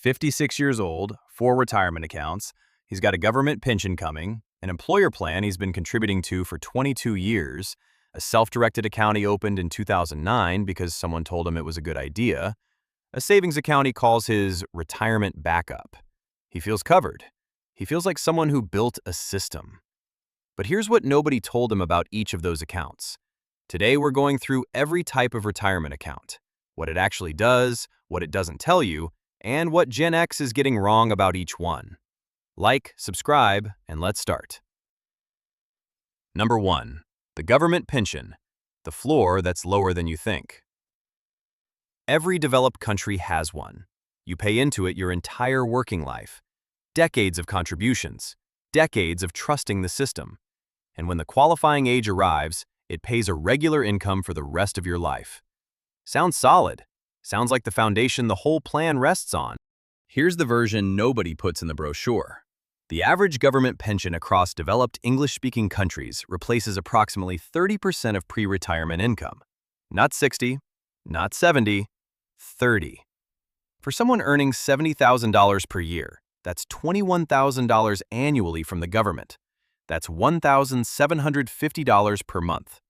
56 years old, 4 retirement accounts, he's got a government pension coming, an employer plan he's been contributing to for 22 years, a self-directed account he opened in 2009 because someone told him it was a good idea, a savings account he calls his retirement backup. He feels covered. He feels like someone who built a system. But here's what nobody told him about each of those accounts. Today we're going through every type of retirement account, what it actually does, what it doesn't tell you, and what Gen X is getting wrong about each one. Like, subscribe, and let's start. Number 1. The government pension, the floor that's lower than you think. Every developed country has one. You pay into it your entire working life. Decades of contributions, decades of trusting the system. And when the qualifying age arrives, it pays a regular income for the rest of your life. Sounds solid. Sounds like the foundation the whole plan rests on. Here's the version nobody puts in the brochure. The average government pension across developed English-speaking countries replaces approximately 30% of pre-retirement income. Not 60, not 70, 30. For someone earning $70,000 per year, that's $21,000 annually from the government. That's $1,750 per month.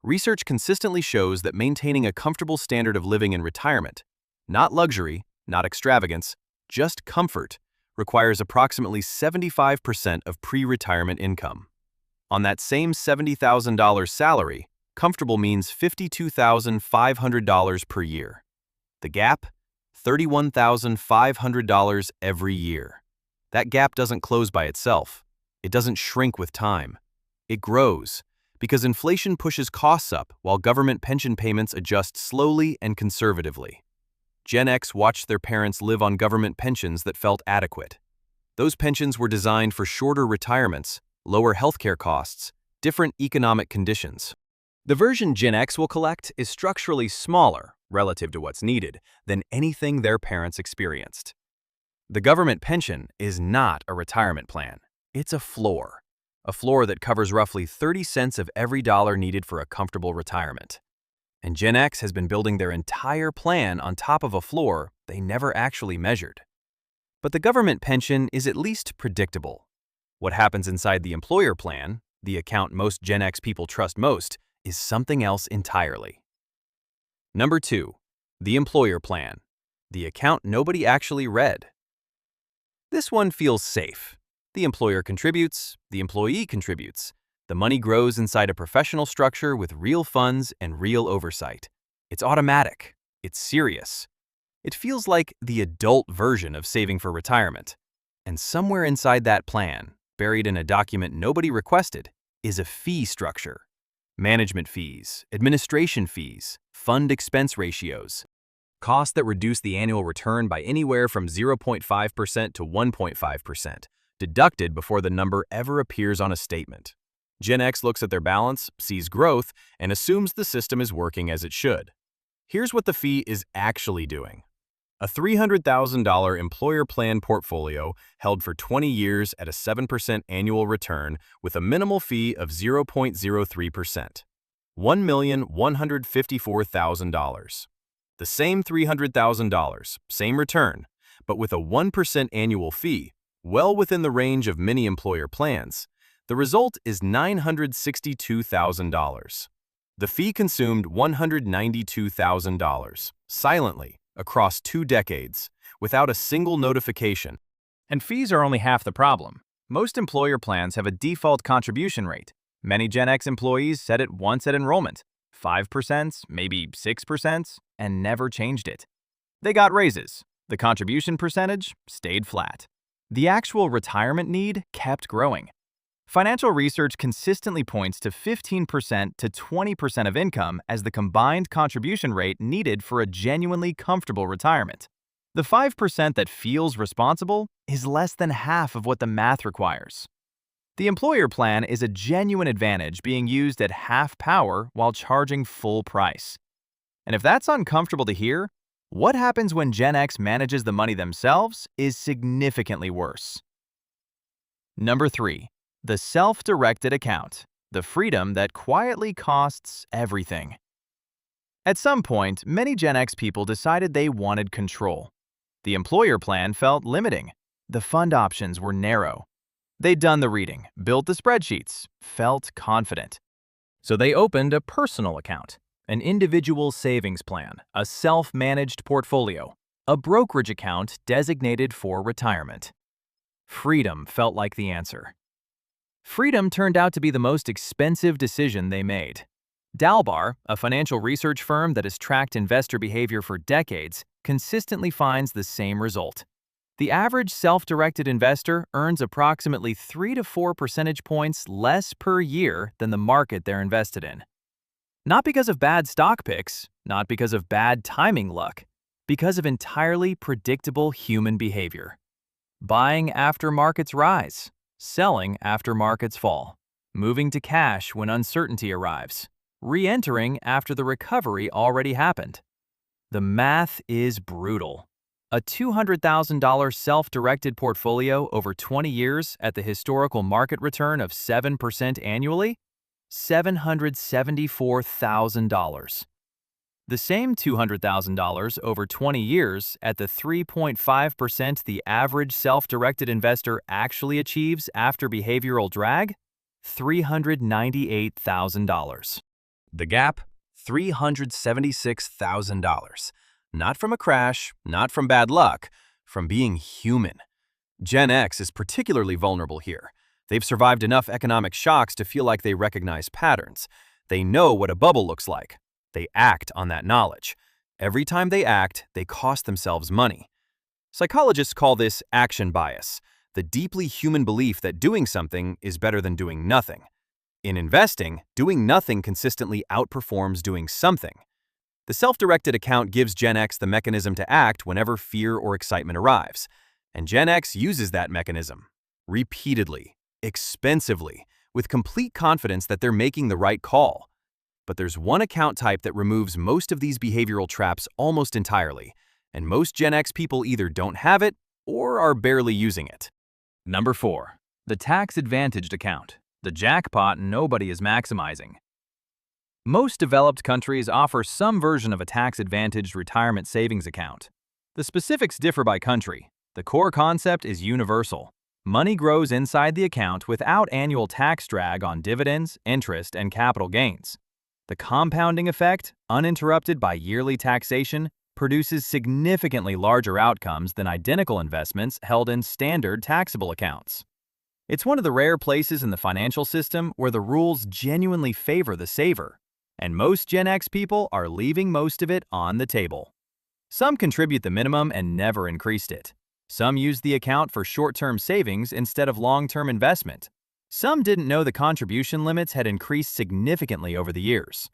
Research consistently shows that maintaining a comfortable standard of living in retirement, not luxury, not extravagance, just comfort, requires approximately 75% of pre-retirement income. On that same $70,000 salary, comfortable means $52,500 per year. The gap? $31,500 every year. That gap doesn't close by itself. It doesn't shrink with time. It grows, because inflation pushes costs up while government pension payments adjust slowly and conservatively. Gen X watched their parents live on government pensions that felt adequate. Those pensions were designed for shorter retirements, lower healthcare costs, different economic conditions. The version Gen X will collect is structurally smaller, relative to what's needed, than anything their parents experienced. The government pension is not a retirement plan. It's a floor that covers roughly 30 cents of every dollar needed for a comfortable retirement. And Gen X has been building their entire plan on top of a floor they never actually measured. But the government pension is at least predictable. What happens inside the employer plan, the account most Gen X people trust most, is something else entirely. Number 2. The employer plan, the account nobody actually read. This one feels safe. The employer contributes, the employee contributes. The money grows inside a professional structure with real funds and real oversight. It's automatic. It's serious. It feels like the adult version of saving for retirement. And somewhere inside that plan, buried in a document nobody requested, is a fee structure. Management fees, administration fees, fund expense ratios. Costs that reduce the annual return by anywhere from 0.5% to 1.5%. Deducted before the number ever appears on a statement. Gen X looks at their balance, sees growth, and assumes the system is working as it should. Here's what the fee is actually doing. A $300,000 employer plan portfolio held for 20 years at a 7% annual return with a minimal fee of 0.03%. $1,154,000. The same $300,000, same return, but with a 1% annual fee, well within the range of many employer plans. The result is $962,000. The fee consumed $192,000, silently, across 2 decades, without a single notification. And fees are only half the problem. Most employer plans have a default contribution rate. Many Gen X employees set it once at enrollment, 5%, maybe 6%, and never changed it. They got raises. The contribution percentage stayed flat. The actual retirement need kept growing. Financial research consistently points to 15% to 20% of income as the combined contribution rate needed for a genuinely comfortable retirement. The 5% that feels responsible is less than half of what the math requires. The employer plan is a genuine advantage being used at half power while charging full price. And if that's uncomfortable to hear, what happens when Gen X manages the money themselves is significantly worse. Number 3. The self-directed account, the freedom that quietly costs everything. At some point, many Gen X people decided they wanted control. The employer plan felt limiting. The fund options were narrow. They'd done the reading, built the spreadsheets, felt confident. So they opened a personal account, an individual savings plan, a self-managed portfolio, a brokerage account designated for retirement. Freedom felt like the answer. Freedom turned out to be the most expensive decision they made. Dalbar, a financial research firm that has tracked investor behavior for decades, consistently finds the same result. The average self-directed investor earns approximately 3 to 4 percentage points less per year than the market they're invested in. Not because of bad stock picks, not because of bad timing luck, because of entirely predictable human behavior. Buying after markets rise, selling after markets fall, moving to cash when uncertainty arrives, re-entering after the recovery already happened. The math is brutal. A $200,000 self-directed portfolio over 20 years at the historical market return of 7% annually? $774,000. The same $200,000 over 20 years at the 3.5% the average self-directed investor actually achieves after behavioral drag? $398,000. The gap? $376,000. Not from a crash, not from bad luck, from being human. Gen X is particularly vulnerable here. They've survived enough economic shocks to feel like they recognize patterns. They know what a bubble looks like. They act on that knowledge. Every time they act, they cost themselves money. Psychologists call this action bias, the deeply human belief that doing something is better than doing nothing. In investing, doing nothing consistently outperforms doing something. The self-directed account gives Gen X the mechanism to act whenever fear or excitement arrives. And Gen X uses that mechanism repeatedly, expensively, with complete confidence that they're making the right call. But there's one account type that removes most of these behavioral traps almost entirely, and most Gen X people either don't have it or are barely using it. Number 4. The tax-advantaged account, the jackpot nobody is maximizing. Most developed countries offer some version of a tax-advantaged retirement savings account. The specifics differ by country. The core concept is universal. Money grows inside the account without annual tax drag on dividends, interest, and capital gains. The compounding effect, uninterrupted by yearly taxation, produces significantly larger outcomes than identical investments held in standard taxable accounts. It's one of the rare places in the financial system where the rules genuinely favor the saver, and most Gen X people are leaving most of it on the table. Some contribute the minimum and never increased it. Some use the account for short-term savings instead of long-term investment. Some didn't know the contribution limits had increased significantly over the years.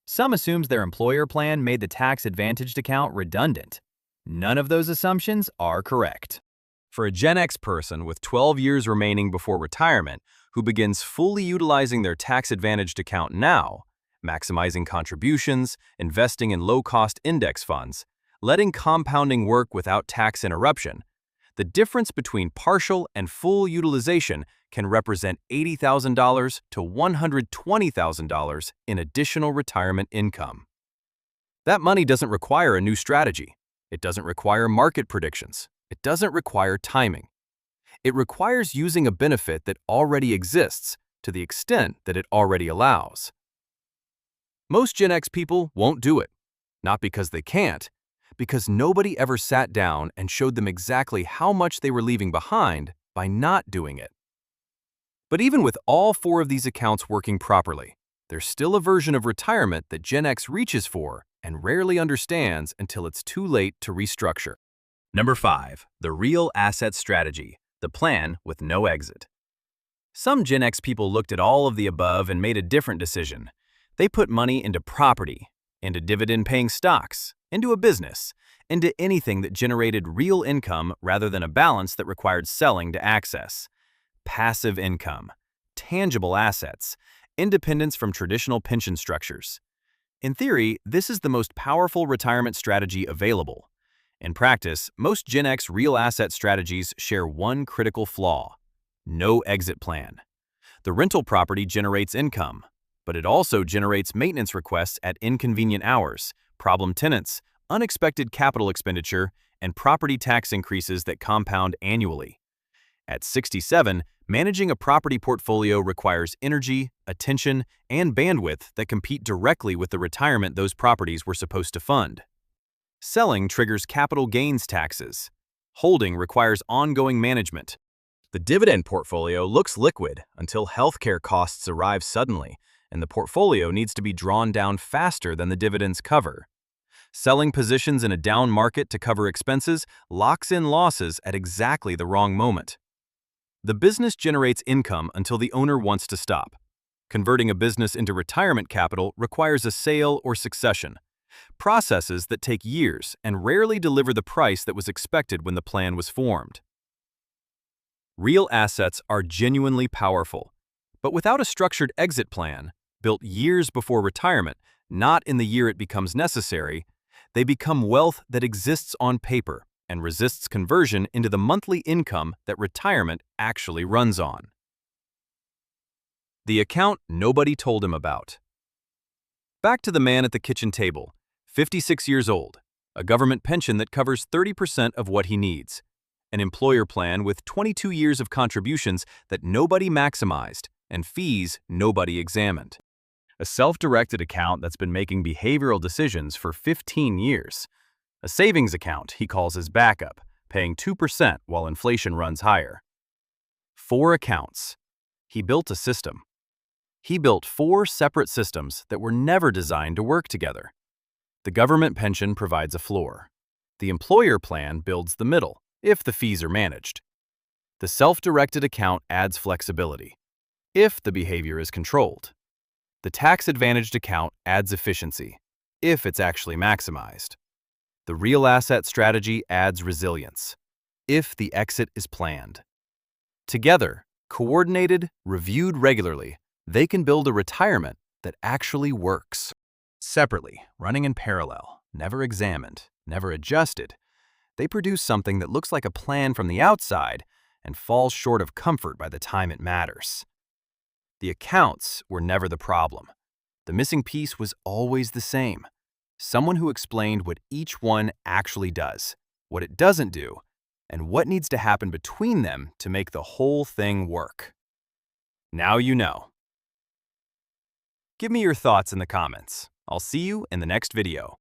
Some assumed their employer plan made the tax-advantaged account redundant. None of those assumptions are correct. For a Gen X person with 12 years remaining before retirement who begins fully utilizing their tax-advantaged account now, maximizing contributions, investing in low-cost index funds, letting compounding work without tax interruption, the difference between partial and full utilization can represent $80,000 to $120,000 in additional retirement income. That money doesn't require a new strategy. It doesn't require market predictions. It doesn't require timing. It requires using a benefit that already exists to the extent that it already allows. Most Gen X people won't do it, not because they can't, because nobody ever sat down and showed them exactly how much they were leaving behind by not doing it. But even with all 4 of these accounts working properly, there's still a version of retirement that Gen X reaches for and rarely understands until it's too late to restructure. Number 5. The real asset strategy, the plan with no exit. Some Gen X people looked at all of the above and made a different decision. They put money into property, into dividend-paying stocks, into a business, into anything that generated real income rather than a balance that required selling to access. Passive income, tangible assets, independence from traditional pension structures. In theory, this is the most powerful retirement strategy available. In practice, most Gen X real asset strategies share one critical flaw: no exit plan. The rental property generates income, but it also generates maintenance requests at inconvenient hours, problem tenants, unexpected capital expenditure, and property tax increases that compound annually. At 67, managing a property portfolio requires energy, attention, and bandwidth that compete directly with the retirement those properties were supposed to fund. Selling triggers capital gains taxes. Holding requires ongoing management. The dividend portfolio looks liquid until healthcare costs arrive suddenly, and the portfolio needs to be drawn down faster than the dividends cover. Selling positions in a down market to cover expenses locks in losses at exactly the wrong moment. The business generates income until the owner wants to stop. Converting a business into retirement capital requires a sale or succession, processes that take years and rarely deliver the price that was expected when the plan was formed. Real assets are genuinely powerful, but without a structured exit plan, built years before retirement, not in the year it becomes necessary, they become wealth that exists on paper and resists conversion into the monthly income that retirement actually runs on. The account nobody told him about. Back to the man at the kitchen table, 56 years old, a government pension that covers 30% of what he needs, an employer plan with 22 years of contributions that nobody maximized, and fees nobody examined. A self-directed account that's been making behavioral decisions for 15 years. A savings account he calls his backup, paying 2% while inflation runs higher. 4 accounts. He built a system. He built 4 separate systems that were never designed to work together. The government pension provides a floor. The employer plan builds the middle, if the fees are managed. The self-directed account adds flexibility, if the behavior is controlled. The tax-advantaged account adds efficiency, if it's actually maximized. The real asset strategy adds resilience, if the exit is planned. Together, coordinated, reviewed regularly, they can build a retirement that actually works. Separately, running in parallel, never examined, never adjusted, they produce something that looks like a plan from the outside and falls short of comfort by the time it matters. The accounts were never the problem. The missing piece was always the same. Someone who explained what each one actually does, what it doesn't do, and what needs to happen between them to make the whole thing work. Now you know. Give me your thoughts in the comments. I'll see you in the next video.